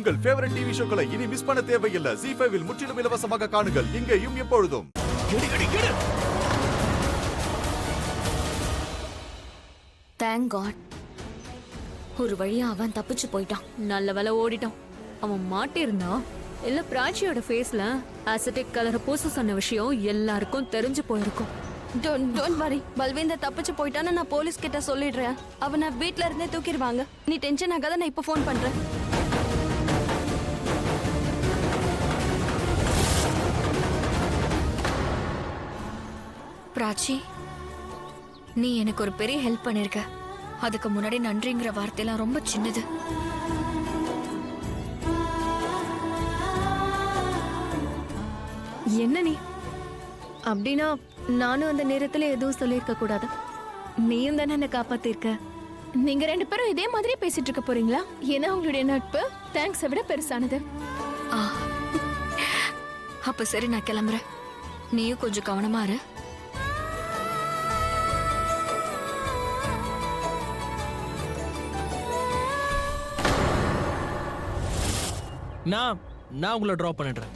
உங்கள் favourite TV ஷோக்களை இனி miss பண்ண தேவையில்லை. ZEE5 இல் முற்றிலும் இலவசமாக காணுங்கள். இங்கேயும் எப்பொழுதும். Thank God. ஒரு வழியா அவன் தப்பிச்சு போயிட்டான். நல்ல வேலை ஓடிட்டான். அவன் மாட்டிருந்தா இல்ல பிராச்சியோட ஃபேஸ்ல அசிட்டிக் கலரை பூச சொன்ன விஷயம் எல்லாருக்கும் தெரிஞ்சு போயிருக்கும். Don't worry. பல்வேந்தர் தப்பிச்சு போயிட்டான்னு நான் போலீஸ் கிட்ட சொல்லிடுறேன். அவனை வீட்ல இருந்தே தூக்கிடுவாங்க. நீ டென்ஷன் ஆகாத, நான் இப்ப ஃபோன் பண்றேன். பிராச்சி, நீ எனக்கு ஒரு பெரிய ஹெல்ப் பண்ணிருக்க. அதுக்கு முன்னாடி நன்றிங்கிற வார்த்தையெல்லாம் ரொம்ப சின்னது. என்ன நீ அப்படின்னா நானும் அந்த நேரத்துல எதுவும் சொல்லியிருக்க கூடாது. நீயும் தானே என்ன காப்பாத்திருக்க. நீங்க ரெண்டு பேரும் இதே மாதிரி பேசிட்டு இருக்க போறீங்களா? ஏன்னா உங்களுடைய நட்பு தேங்க்ஸை விட பெருசானது. அப்ப சரி, நான் கிளம்புறேன். நீயும் கொஞ்சம் கவனமா இரு. நான் உங்களை டிராப் பண்ணிடுறேன்.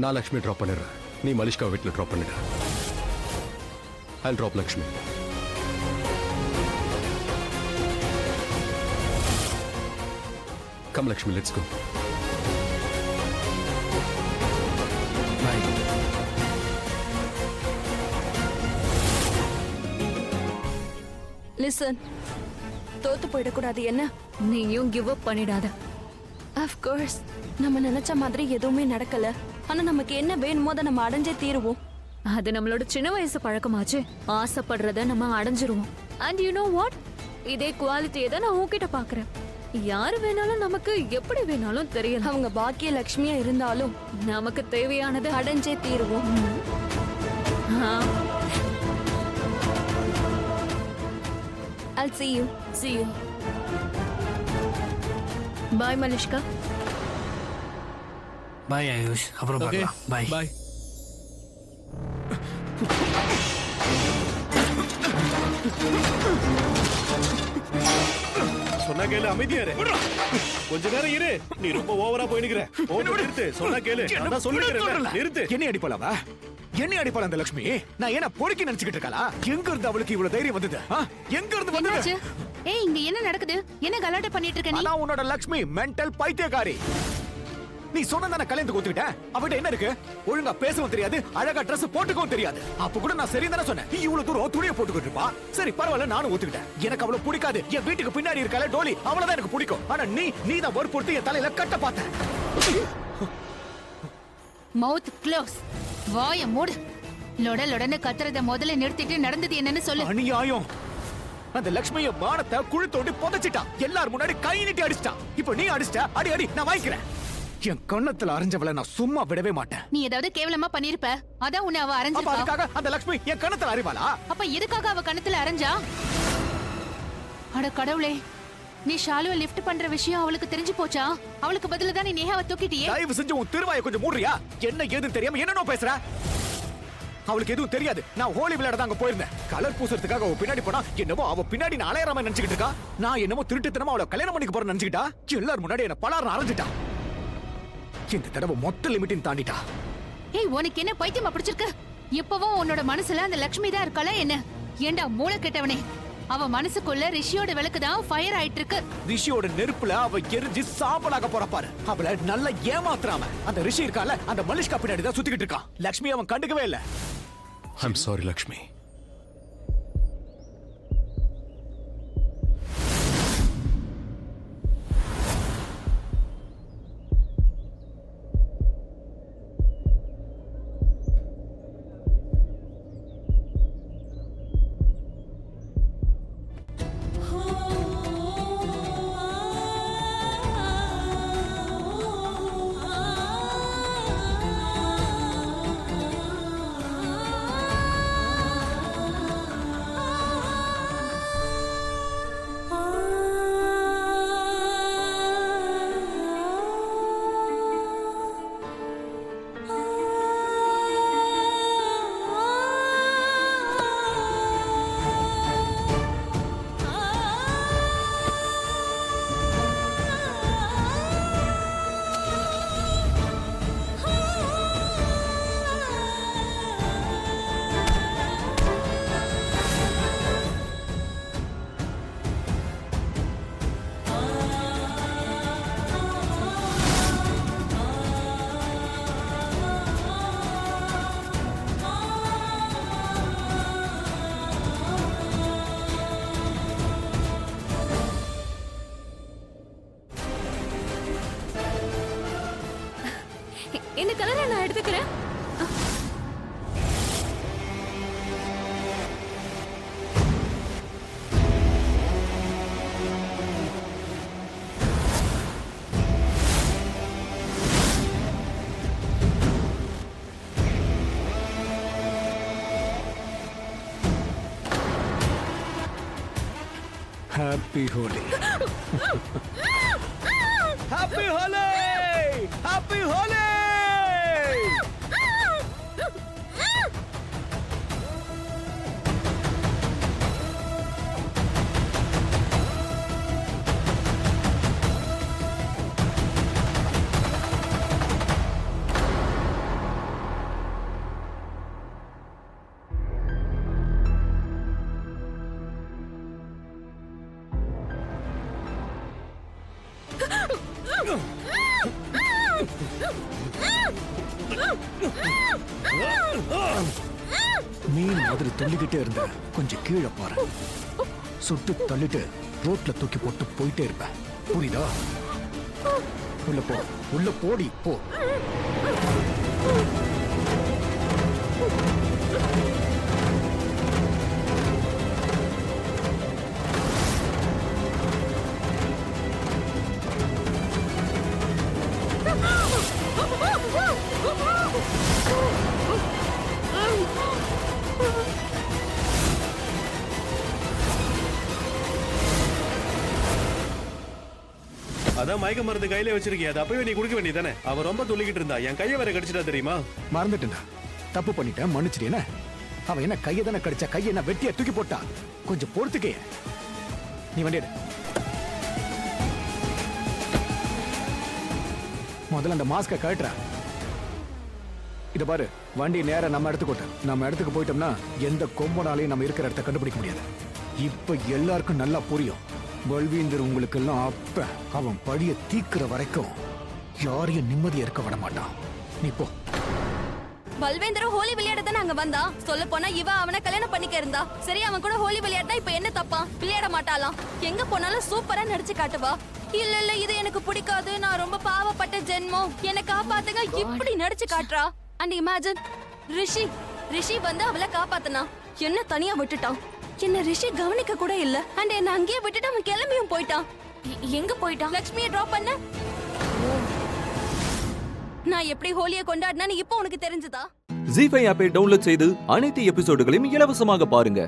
நான் லக்ஷ்மி டிராப் பண்ணிடுறேன். நீ மலிஷ்கா வீட்டில் டிராப் பண்ணிடு. I'll drop Lakshmi. Come Lakshmi, let's go. Bye. Listen, தோத்து போயிடக்கூடாது. என்ன? நீயும் கிவ் அப் பண்ணிடாத. ஆஃப் கோர்ஸ் நம்ம நினைச்ச மாதிரி எதுவுமே நடக்கல. ஆனா நமக்கு என்ன வேணுமோ அதை நம்ம அடைஞ்சே தீருவோம். அது நம்மளோட சின்ன வயசு பழக்கமாச்சு. ஆசைப்படுறத நம்ம அடைஞ்சிருவோம். அண்ட் யூ நோ வாட், இதே குவாலிட்டியை தான் நான் உன்கிட்ட பாக்குறேன். யாரு வேணாலும் நமக்கு எப்படி வேணாலும் தெரியல. அவங்க பாக்கிய லட்சுமியா இருந்தாலும் நமக்கு தேவையானது அடைஞ்சே தீருவோம். I'll see you. See you. Bye Malishka. பாய் ஆயுஷ், அப்புறம் பார்க்கலாம். பாய் Bye. சொன்னா கேளு, அமைதியா இரு. கொஞ்ச நேரம் இரு. நீ ரொம்ப ஓவரா போய் நிக்கிற. நிறுத்து. சொன்னா கேளு. நான் சொல்லிக்கிறேன். நிறுத்து. என்ன அடிப்பலவா? என்ன அடிப்பல அந்த லட்சுமி? நான் என்ன பொறுக்கி நினைச்சுக்கிட்டு இருக்காளா? எங்க இருந்து அவளுக்கு இவ்வளவு தைரியம் வந்தது? எங்க இருந்து வந்தது? ஏய், இங்க என்ன நடக்குது? என்ன கலாட்டை பண்ணிட்டு இருக்க நீ? நான் உன்னோட லட்சுமி மென்டல் பைத்தியக்காரி. நீ சொன்னதான கல்யாணத்துக்கு ஒத்துக்கிட்ட. அவகிட்ட என்ன இருக்கு? ஒழுங்கா பேசவும் தெரியாது, அழகா ட்ரெஸ் போட்டுக்கவும் தெரியாது. அப்ப கூட நான் சரி தானே சொன்னேன். நீ இவ்வளவு தூரம் துணியை போட்டுக்கிட்டு இருப்பா. சரி பரவாயில்ல, நானும் ஒத்துக்கிட்டேன். எனக்கு அவ்வளவு பிடிக்காது. என் வீட்டுக்கு பின்னாடி இருக்கல டோலி, அவளதான் எனக்கு பிடிக்கும். ஆனா நீ தான் வற்புறுத்தி என் தலையில கட்ட பார்த்த. மவுத் க்ளோஸ். வாய மூடு. லொடன்னு கத்துறத முதல்ல நிறுத்திட்டு நடந்தது என்னன்னு சொல்லு. அநியாயம். அந்த லட்சுமிய மானத்தை குழி தோண்டி புதைச்சிட்டா. எல்லாரும் முன்னாடி கை நீட்டி அடிச்சிட்டா. இப்போ நீ அடிச்சிட்ட. அடி நான் வாங்கிக்கிறேன். என் கண்ணத்துல அரைஞ்சவளை நான் சும்மா விடவே மாட்டேன். நீ ஏதாவது கேவலமா பண்ணிருப்ப. அதான் உன்னை அவ அரைஞ்சிருப்பா. அதுக்காக அந்த லட்சுமி என் கண்ணத்துல அறிவாளா? அப்ப எதுக்காக அவ கண்ணத்துல அரைஞ்சா? அட கடவுளே, நீ ஷாலுவை லிஃப்ட் பண்ற விஷயம் அவளுக்கு தெரிஞ்சு போச்சா? அவளுக்கு பதிலா தான் நீ நேஹாவை தூக்கிட்டியே. தயவு செஞ்சு உன் திருவாயை கொஞ்சம் மூடுறியா? என்ன ஏதுன்னு தெரியாம என்னனோ பேசுற. அவளுக்கு எதுவும் தெரியாது. நான் ஹோலி விளையாட தான் அங்க போயிருந்தேன். கலர் பூசறதுக்காக அவ பின்னாடி போனா என்னவோ அவ பின்னாடி நான் அலையறாம நினைச்சிட்டு இருக்கா. நான் என்னமோ திருட்டுத்தனமா அவளை கல்யாணம் பண்ணிக்க போறேன்னு நினைச்சிட்டா. எல்லாரும் முன்னாடி என்ன பலாரம் அரைஞ்சிட்டா. இந்த தடவை மொத்த லிமிட்டின் தாண்டிட்டா. ஏய், உனக்கு என்ன பைத்தியமா பிடிச்சிருக்கு? இப்பவும் உன்னோட மனசுல அந்த லட்சுமி தான் இருக்கல என்ன? ஏண்டா மூளை கெட்டவனே, அவ மனசுக்குள்ள ரிஷியோட விளக்கு தான் ஃபயர் ஆயிட்டு இருக்கு. ரிஷியோட நெருப்புல அவ எரிஞ்சு சாம்பலாக போற பாரு. அவளை நல்லா ஏமாத்துறாம அந்த ரிஷி இருக்கால, அந்த மலிஷ்கா பின்னாடி தான் சுத்திக்கிட்டு இருக்கான். லட்சுமி அவன் கண்டுக்கவே இல்ல. I'm sorry Lakshmi. இந்த கலரை நான் எடுத்துக்கிறேன். Happy Holi. Happy Holi. Happy Holi. மீன் மாதிரி துள்ளிக்கிட்டே இருந்த கொஞ்சம் கீழே பாரு. சுட்டு தள்ளிட்டு ரோட்ல தூக்கி போட்டு போயிட்டே இருப்பேன். புரியுதா? உள்ள போ, உள்ள போடி போ. அதான் மயக்க மருந்து கையில வச்சிருக்கேன், அது அப்பவே நீ குடிக்க வேண்டியதானே. அவ ரொம்ப துள்ளிக்கிட்டு இருந்தா, என் கையை வேற கடிச்சிட்டா தெரியுமா? மறந்துட்டேன்டா, தப்பு பண்ணிட்டேன், மன்னிச்சிட்டேன. அவன் என்ன கையை தானே கடிச்சா, கையை என்ன வெட்டியா தூக்கி போட்டா. கொஞ்சம் பொறுத்துக்கே. நீ வண்டி எடு. முதல்ல அந்த மாஸ்கை கழட்டுற. இத பாரு, வண்டி நேரா நம்ம இடத்துக்கு ஓட்டு. நம்ம இடத்துக்கு போயிட்டோம்னா எந்த கொம்பனாலையும் நம்ம இருக்கிற இடத்த கண்டுபிடிக்க முடியாது. இப்ப எல்லாருக்கும் நல்லா புரியும். பல்வீந்தர் உங்களுக்கு எல்லாம் அப்ப அவன் பழிய தீக்குற வரைக்கும் யாரையும் நிம்மதியா இருக்க விட மாட்டான். நீ போ. பல்வேந்திர ஹோலி விளையாட தான் அங்க வந்தா. சொல்ல போனா இவ அவனை கல்யாணம் பண்ணிக்க இருந்தா. சரி, அவன் கூட ஹோலி விளையாடினா இப்ப என்ன தப்பா? விளையாட மாட்டாளாம். எங்க போனாலும் சூப்பரா நடிச்சு காட்டுவா. இல்ல இல்ல, இது எனக்கு பிடிக்காது, நான் ரொம்ப பாவப்பட்ட ஜென்மம், என்னை காப்பாத்துங்க, இப்படி நடிச்சு காட்டுறா. அண்ட் இமேஜின், ரிஷி வந்து அவளை காப்பாத்துனா. என்ன தனியா விட்டுட்டான். என்ன ரிஷி கவனிக்க கூட இல்ல. அண்ட் என்ன அங்கேயே விட்டுட்டு அவன் கிளம்பியும் போயிட்டான். எங்க போயிட்டான்? லக்ஷ்மியை டிராப் பண்ண. நான் எப்படி ஹோலியை கொண்டாடினேன்னு இப்போ உனக்கு தெரிஞ்சதா? ஜீ5 ஆப்பை டவுன்லோட் செய்து அனைத்து எபிசோடுகளையும் இலவசமாக பாருங்க.